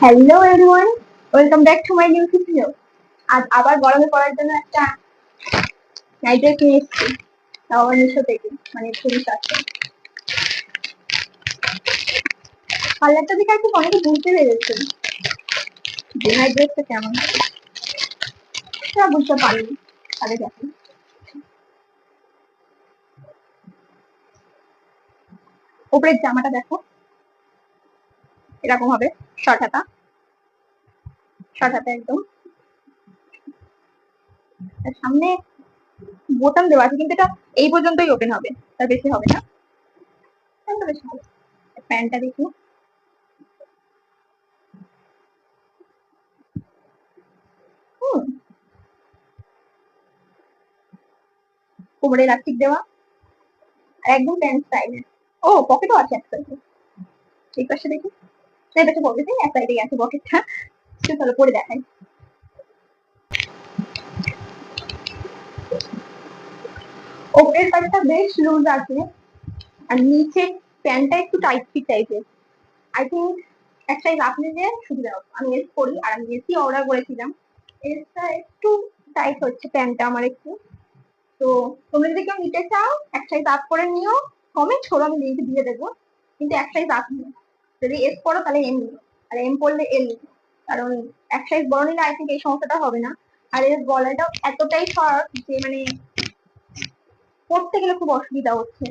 Hello everyone, welcome back to my new video. আজ আবার গরমে পড়ার জন্য একটা নাইট ড্রেস নিয়ে এসেছি, তাও আবার মিশো থেকে, মানে খুবই সস্তা। কালারটা দেখে একটু অনেকে বুঝতে পেরেছে যে নাইট ড্রেসটা কেমন, সেটা বুঝতে পারিনি তাদের কাছে। উপরের জামাটা দেখো, এরকম হবে, শর্ট হাতা একদম। সামনে বোতাম দেওয়া আছে, কিন্তু এটা এই পর্যন্তই ওপেন হবে, তার বেশি হবে না। বেশ ভালো। প্যান্টটা দেখি, কোমরে ইলাস্টিক দেওয়া, আর একদম প্যান্ট স্টাইলের। ও, পকেটও আছে এক সাইডে। এই পাশে দেখি, এই পাশে পকেট নেই, এক সাইডে আছে পকেটটা। চলো পরে দেখাই। ওপরের পাটটা বেশ লুজ আছে, আর নিচে প্যান্টটা একটু টাইট ফিট টাইপের। আই থিঙ্ক এক সাইজ আপ নিলে সুবিধা হবে। আমি এস করি, আর আমি এসি অর্ডার করেছিলাম। এসটা একটু টাইট হচ্ছে প্যান্টটা আমার একটু। তো তোমরা যদি কেউ নিতে চাও, এক সাইজ আপ করে নিও। কমেন্ট করো, আমি লিঙ্ক দিয়ে দেবো। কিন্তু এক সাইজ আপ নিও। যদি এস করো তাহলে এম নিও, আর এম করলে এল নিও। কারণ এক সাইজ বড় নিলে আই থিঙ্ক এই সমস্যাটা হবে না। আর এর গলাটাও এতটাই শর্ট যে মানে পড়তে গেলে খুব অসুবিধা হচ্ছে।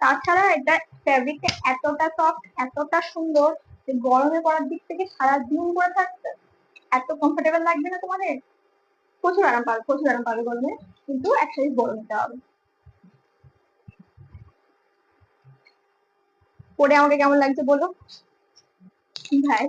তাছাড়া এটা ফ্যাব্রিকটা এতটা সফট, এতটা সুন্দর যে গরমে পড়ার দিক থেকে সারাদিন পরে থাকতে এত কমফোর্টেবল লাগবে না তোমাদের। প্রচুর আরাম পাবে, প্রচুর আরাম পাবে গরমে। কিন্তু এক সাইজ বড় নিতে হবে। পরে আমাকে কেমন লাগছে বলো ভাই।